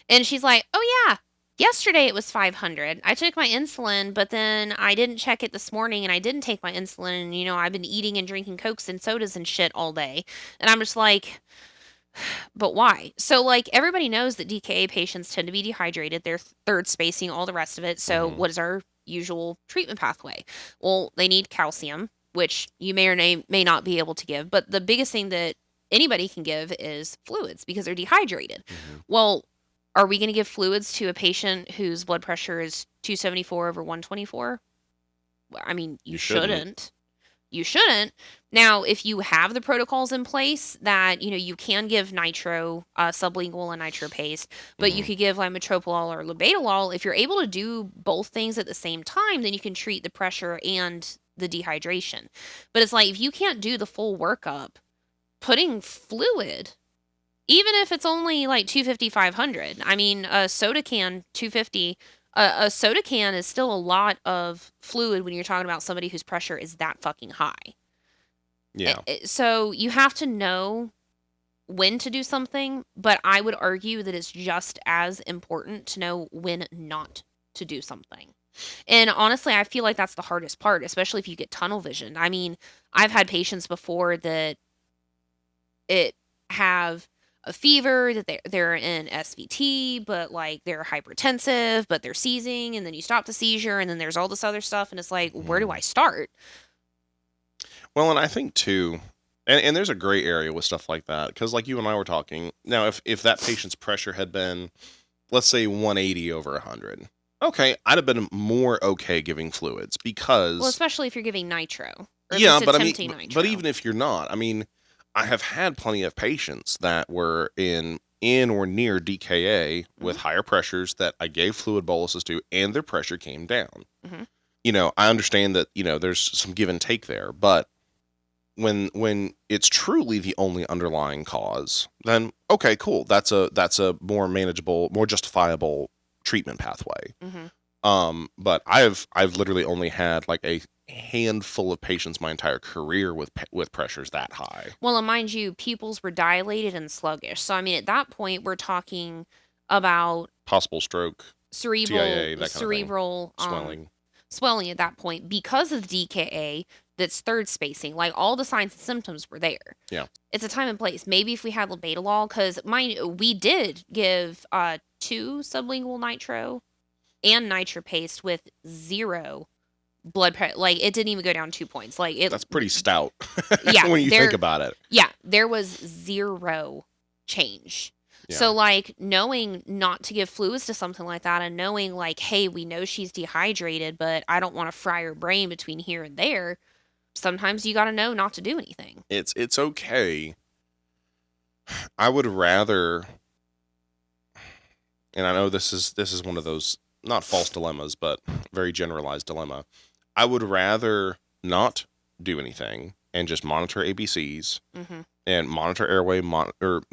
And she's like, "Oh yeah, yesterday it was 500. I took my insulin, but then I didn't check it this morning and I didn't take my insulin and I've been eating and drinking Cokes and sodas and shit all day." And I'm just like, "But why?" So like everybody knows that DKA patients tend to be dehydrated, they're third spacing, all the rest of it. So Mhm. what is our usual treatment pathway? Well, they need calcium, which you may or may not be able to give, but the biggest thing that anybody can give is fluids because they're dehydrated. Mhm. Well, are we going to give fluids to a patient whose blood pressure is 274 over 124? I mean, you You shouldn't. shouldn't. You shouldn't. Now, if you have the protocols in place that, you can give nitro, sublingual and nitro paste, but you Mhm. could give like metoprolol or labetalol, if you're able to do both things at the same time, then you can treat the pressure and the dehydration. But it's like, if you can't do the full workup, putting fluid, even if it's only like 250, 500. I mean, a soda can 250. A soda can is still a lot of fluid when you're talking about somebody whose pressure is that fucking high. Yeah. So you have to know when to do something, but I would argue that it's just as important to know when not to do something. And honestly, I feel like that's the hardest part, especially if you get tunnel vision. I mean, I've had patients before that it have a fever, that they're in SVT, but like they're hypertensive, but they're seizing, and then you stop the seizure, and then there's all this other stuff, and it's like, where do I start? Well, and I think too, and there's a gray area with stuff like that because, like you and I were talking. Now, if that patient's pressure had been, let's say, 180 over 100, okay, I'd have been more okay giving fluids Well, because especially if you're giving nitro, or if yeah, it's but I mean, attempting but nitro. even if you're not, I mean, I have had plenty of patients that were in or near DKA with Mhm, higher pressures that I gave fluid boluses to, and their pressure came down. mhm. I understand that there's some give and take there, but when it's truly the only underlying cause, then okay, cool. That's a more manageable, more justifiable treatment pathway. Mhm. But I've literally only had like handful of patients my entire career with pressures that high. Well, and mind you, pupils were dilated and sluggish. So, I mean, at that point, we're talking about Possible stroke, cerebral TIA, that kind of thing. cerebral Swelling. swelling at that point because of DKA. That's third spacing. Like all the signs and symptoms were there. Yeah. It's a time and place. Maybe if we had labetalol, because we did give 2 sublingual nitro and nitro paste with 0 blood pressure. Like it didn't even go down 2 points. Like it. That's pretty stout. Yeah, when you think about it. Yeah, there was 0 change. Yeah. So like knowing not to give fluids to something like that, and knowing like, hey, we know she's dehydrated, but I don't want to fry her brain between here and there. Sometimes you got to know not to do anything. It's okay. I would rather, and I know this is one of those not false dilemmas, but very generalized dilemma. I would rather not do anything and just monitor ABCs and monitor airway, or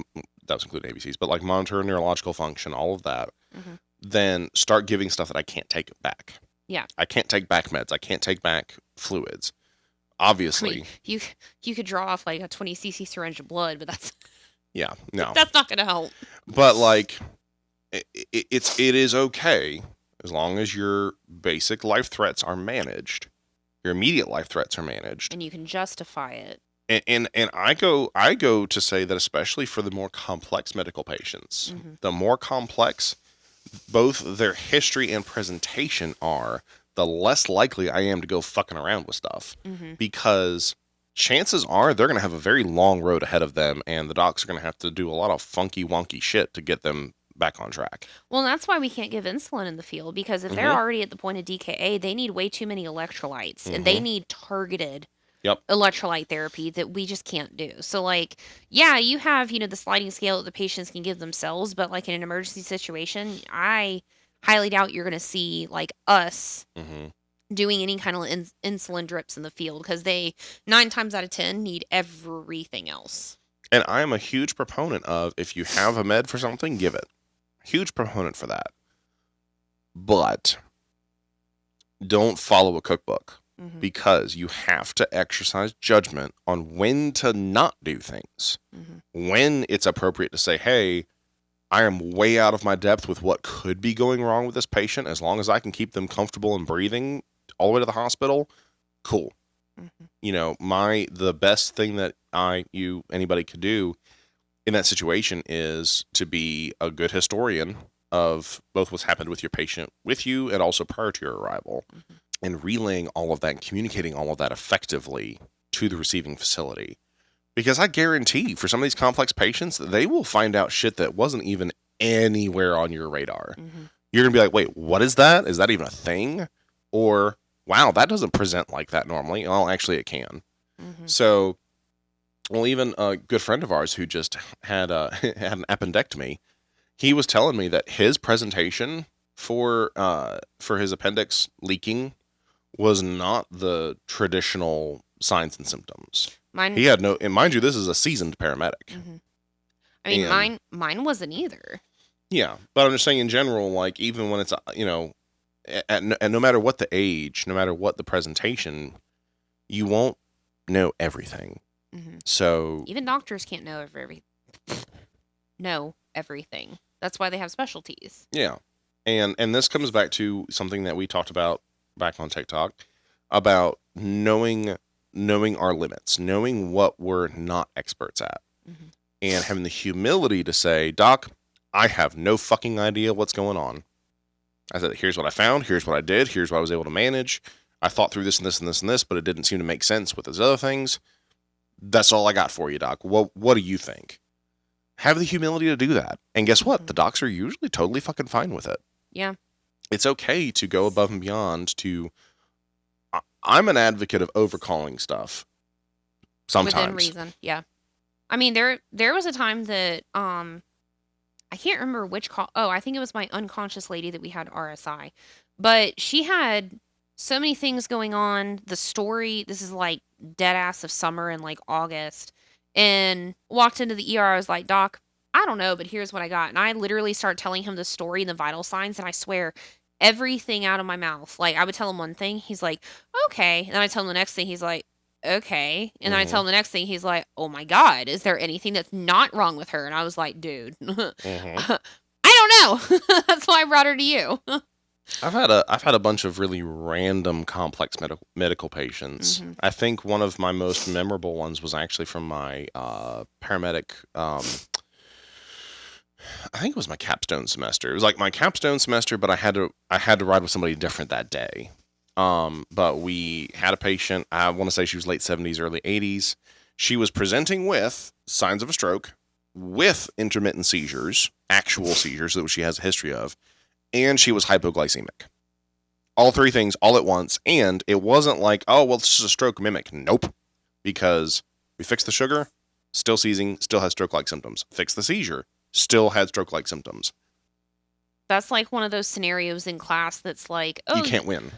that was including ABCs, but like monitor neurological function, all of that, than start giving stuff that I can't take back. Yeah. I can't take back meds. I can't take back fluids. Obviously. I mean, you could draw off like a 20 cc syringe of blood, but that's no. That's not going to help. But like it is okay as long as your basic life threats are managed. Your immediate life threats are managed. And you can justify it. And I go to say that especially for the more complex medical patients, the more complex both their history and presentation are, the less likely I am to go fucking around with stuff. Because chances are they're going to have a very long road ahead of them, and the docs are going to have to do a lot of funky wonky shit to get them back on track. Well, that's why we can't give insulin in the field, because if they're already at the point of DKA, they need way too many electrolytes, and they need targeted electrolyte therapy that we just can't do. So like, yeah, you have, the sliding scale that the patients can give themselves, but like in an emergency situation, I highly doubt you're going to see like us doing any kind of insulin drips in the field, because they 9 times out of 10 need everything else. And I am a huge proponent of, if you have a med for something, give it. Huge proponent for that. But don't follow a cookbook, because you have to exercise judgment on when to not do things. When it's appropriate to say, hey, I am way out of my depth with what could be going wrong with this patient. As long as I can keep them comfortable and breathing all the way to the hospital, cool. The best thing that anybody could do in that situation is to be a good historian of both what's happened with your patient with you and also prior to your arrival, and relaying all of that and communicating all of that effectively to the receiving facility. Because I guarantee for some of these complex patients, they will find out shit that wasn't even anywhere on your radar. You're going to be like, wait, what is that? Is that even a thing? Or, wow, that doesn't present like that normally. Well, actually it can. So, even a good friend of ours who just had an appendectomy, he was telling me that his presentation for his appendix leaking was not the traditional signs and symptoms. He had no, and mind you, this is a seasoned paramedic. I mean, mine wasn't either. Yeah, but I'm just saying in general, like even when it's and no matter what the age, no matter what the presentation, you won't know everything. So even doctors can't know everything. That's why they have specialties. Yeah, and this comes back to something that we talked about back on TikTok about knowing our limits, knowing what we're not experts at, and having the humility to say, Doc, I have no fucking idea what's going on. I said, here's what I found, here's what I did, here's what I was able to manage. I thought through this and this and this and this, but it didn't seem to make sense with those other things. That's all I got for you, Doc. What do you think? Have the humility to do that. And guess what? The docs are usually totally fucking fine with it. Yeah. It's okay to go above and beyond to... I'm an advocate of overcalling stuff. Sometimes. Within reason, yeah. I mean, there was a time that, I can't remember which call. Oh, I think it was my unconscious lady that we had RSI. But she had so many things going on. The story, this is like dead ass of summer in like August. And walked into the ER. I was like, Doc, I don't know, but here's what I got. And I literally started telling him the story and the vital signs. And I swear, everything out of my mouth. Like, I would tell him one thing, he's like, okay. And then I tell him the next thing, he's like, okay. And then I tell him the next thing, he's like, oh my God, is there anything that's not wrong with her? And I was like, dude, I don't know. That's why I brought her to you. I've had a bunch of really random complex medical patients. I think one of my most memorable ones was actually from my paramedic. I think it was my capstone semester. It was like my capstone semester, but I had to ride with somebody different that day. But we had a patient. I want to say she was late 70s, early 80s. She was presenting with signs of a stroke, with intermittent seizures, actual seizures that she has a history of. And she was hypoglycemic. All three things all at once. And it wasn't like, oh, well, this is a stroke mimic. Nope. Because we fixed the sugar, still seizing, still has stroke-like symptoms. Fixed the seizure, still had stroke-like symptoms. That's like one of those scenarios in class that's like, oh, you can't win.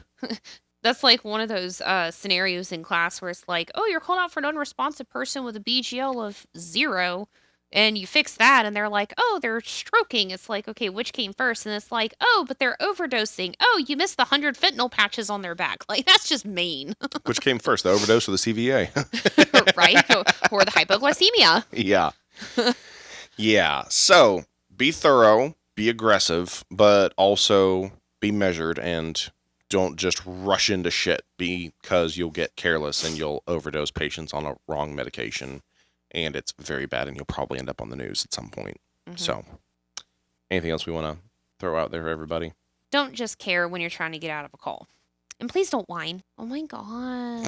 That's like one of those scenarios in class where it's like, oh, you're called out for an unresponsive person with a BGL of 0. And you fix that, and they're like, oh, they're stroking. It's like, okay, which came first? And it's like, oh, but they're overdosing. Oh, you missed the 100 fentanyl patches on their back. Like, that's just mean. Which came first, the overdose or the CVA? Right? Or the hypoglycemia. Yeah. Yeah. So be thorough, be aggressive, but also be measured, and don't just rush into shit because you'll get careless and you'll overdose patients on a wrong medication. And it's very bad, and you'll probably end up on the news at some point. So, anything else we want to throw out there for everybody? Don't just care when you're trying to get out of a call. And please don't whine. Oh, my God.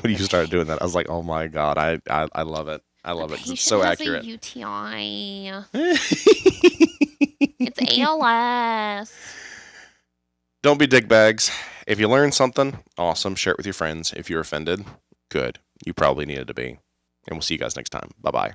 When you started doing that, I was like, oh, my God. I love it. I love it. It's so accurate. A UTI. It's ALS. Don't be dickbags. If you learn something, awesome. Share it with your friends. If you're offended, good. You probably needed to be. And we'll see you guys next time. Bye-bye.